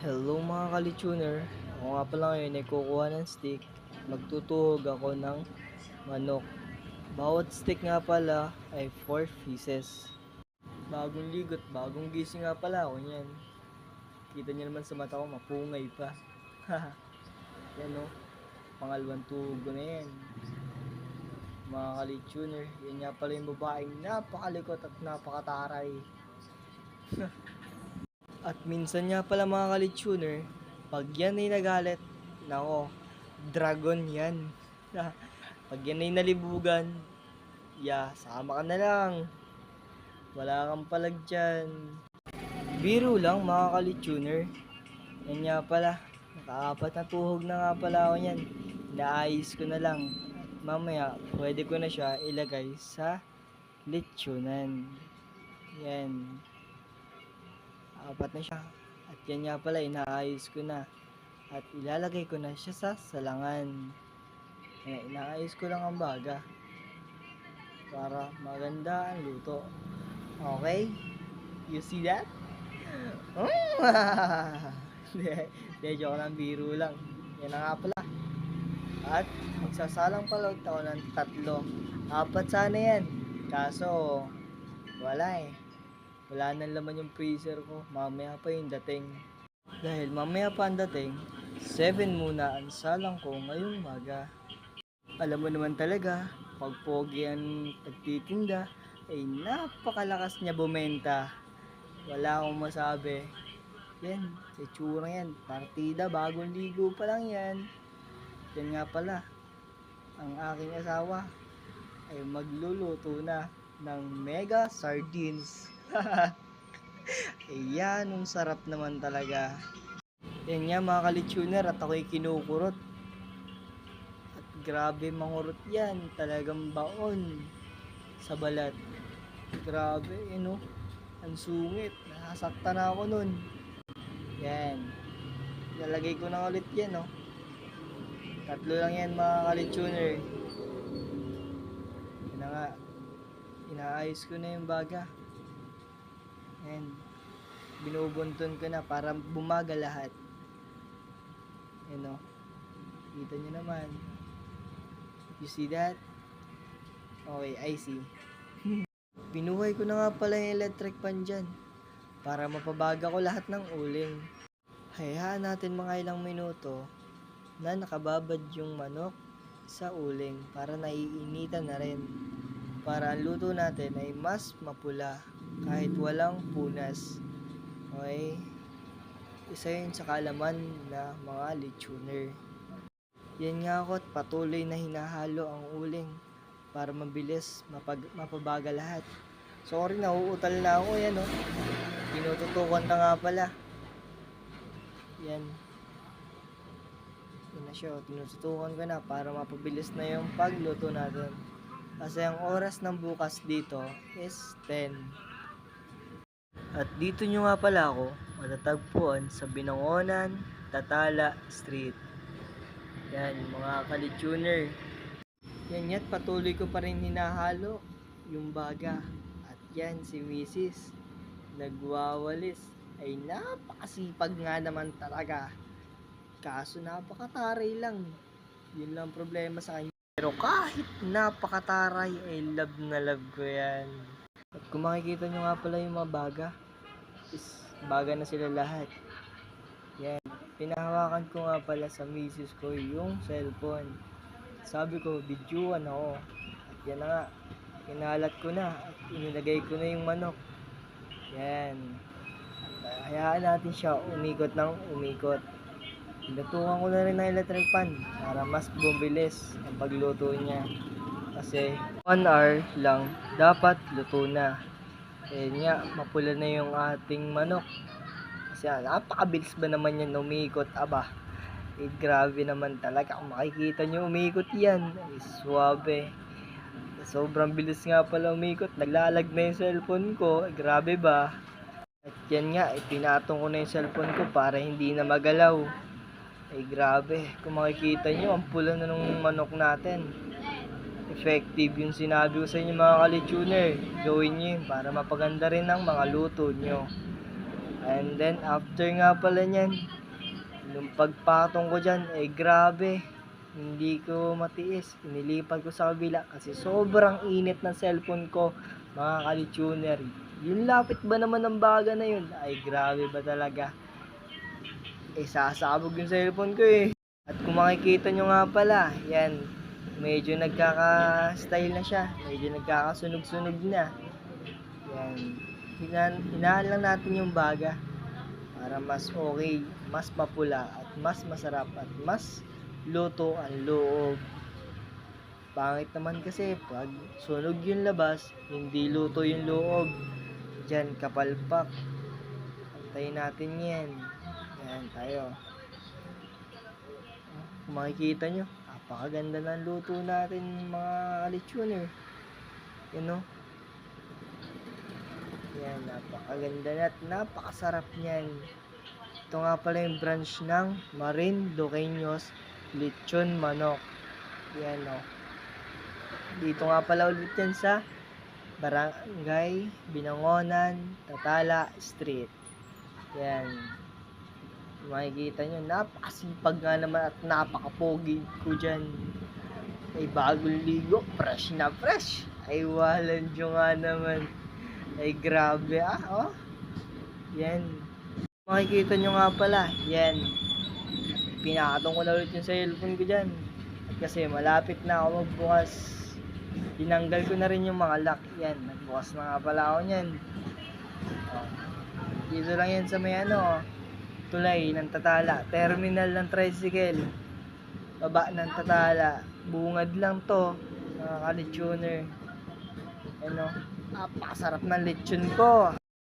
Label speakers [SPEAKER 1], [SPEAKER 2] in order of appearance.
[SPEAKER 1] Hello mga ka-Lechoner, ako nga pala ngayon ay kukuha ng stick, magtutuhog ako ng manok. Bawat stick nga pala ay 4 pieces. Bagong ligot, bagong gising nga pala ako niyan. Kita niyo naman sa mata ko, mapungay pa. Yan o, pangalawang tuhog ko na yan. Mga ka-Lechoner, yan nga pala yung babaeng napakalikot at napakataray. At minsan nga pala mga ka-Lechoner, pag yan ay nagalit, nako, dragon yan. Pag yan ay nalibugan, sama ka na lang. Wala kang palag dyan. Biro lang mga ka-Lechoner. Yan nga pala, nakaapat na tuhog na nga pala ako yan. Naayos ko na lang. At mamaya, pwede ko na siya ilagay sa lechonan. Yan. Apat na siya. At yan nga pala, inaayos ko na. At ilalagay ko na siya sa salangan. Inaayos ko lang ang baga para maganda ang luto. Okay? You see that? Hindi, joke lang, biro lang. Yan na nga pala. At magsasalang pala ako ng 3. 4 sana yan. Kaso, wala eh. Wala nang laman yung freezer ko. Mamaya pa yung dating. Dahil mamaya pa ang dating, 7 muna ang salang ko ngayong maga. Alam mo naman talaga, pag pogi ang nagtitinda, ay napakalakas niya bumenta. Wala akong masabi. Yan, itsura yan. Partida, bagong ligo pa lang yan. Yan nga pala, ang aking asawa ay magluluto na ng mega sardines. Ayan, ang sarap naman talaga. Yan nga mga ka-Lechoner, at ako'y kinukurot. At grabe mangurot yan, talagang baon sa balat. Grabe, ang sungit. Nasaktan na ako nun. Yan. Nalagay ko na ulit yan, 3 lang yan mga ka-Lechoner. Yan na nga. Inaayos ko na yung baga. Yan. Binubunton ko na para bumaga lahat. Yan, kita nyo naman. You see that? Okay, I see. Pinuhay ko na nga pala yung electric pan dyan para mapabaga ko lahat ng uling. Hayaan natin mga ilang minuto na nakababad yung manok sa uling para naiinitan na rin. Para ang luto natin ay mas mapula kahit walang punas. Okay? Isa yun sa kaalaman na mga lechoner. Yan nga ako at patuloy na hinahalo ang uling para mabilis mapabaga lahat. Sorry, nauutal na ako. Yan, tinututukan na nga pala. Yan. Yan na siya. Tinututukan ko na para mapabilis na yung pagluto natin. Kasi ang oras ng bukas dito is 10. At dito nyo nga pala ako matatagpuan sa Binangonan, Tatala Street. Yan, mga ka-Lechoner. Yan ya't patuloy ko pa rin hinahalo yung baga. At yan, si Mrs. nagwawalis. Ay napakasipag nga naman talaga. Kaso napakataray lang. Yun lang problema sa kanya. Pero kahit napakataray, ay love na love ko yan. At kung makikita nyo nga pala yung mga baga, baga na sila lahat. Yan. Pinahawakan ko nga pala sa misis ko yung cellphone. Sabi ko, videoan ako. At yan na nga. Kinalat ko na at inilagay ko na yung manok. Yan. Hayaan natin siya umikot ng umikot. Pinatukan ko na rin ng electric pan para mas bumilis ang pagluto niya. Kasi 1 hour lang dapat luto na. Nga, mapula na yung ating manok. Kasi napakabilis ba naman yan umikot, aba. Grabe naman talaga. Kung makikita nyo umikot yan, swabe. Sobrang bilis nga pala umikot. Naglalag na yung cellphone ko. Grabe ba? At yan nga, pinatong ko na yung cellphone ko para hindi na magalaw. Grabe. Kung makikita nyo, ang pula na ng manok natin. Effective yung sinabi ko sa inyo mga ka-Lechoner. Gawin nyo yun para mapaganda rin ang mga luto nyo. And then, after nga pala niyan, nung pagpatong ko dyan, grabe. Hindi ko matiis. Inilipat ko sa kabila kasi sobrang init ng cellphone ko, mga ka-lechoner. Yung lapit ba naman ng baga na yun? Ay, grabe ba talaga? Sasabog yung cellphone ko eh. At kung makikita nyo nga pala, yan, medyo nagkaka-style na siya. Medyo nagkakasunog-sunog na. Yan. Hinaan lang natin yung baga para mas okay, mas mapula at mas masarap at mas luto ang loob. Pangit naman kasi pag sunog yung labas, hindi luto yung loob. Diyan kapalpak. Antayin natin yan. Yan tayo. Kung makikita nyo, napakaganda ng luto natin mga lechoner. Yan o. Yan, napakaganda na at napakasarap niyan. Ito nga pala yung branch ng Marin Duqueños Lechon Manok. Yan o. Dito nga pala ulit yan sa Barangay Binangonan, Tatala Street. Yan. Makikita nyo, napakasipag nga naman at napakapogi ko dyan. Ay bagong ligo, fresh na fresh. Ay walan nyo nga naman. Ay grabe oh. Yan. Makikita nyo nga pala, yan. Pinakatong ko na ulit yung cellphone ko dyan. At kasi malapit na ako magbukas. Tinanggal ko na rin yung mga lock. Yan, nagbukas na nga pala ako nyan. Oh. Dito lang yan sa may tulay ng Tatala. Terminal ng tricycle. Baba ng Tatala. Bungad lang to. Mga ka-lechoner. Napakasarap ng lechon ko.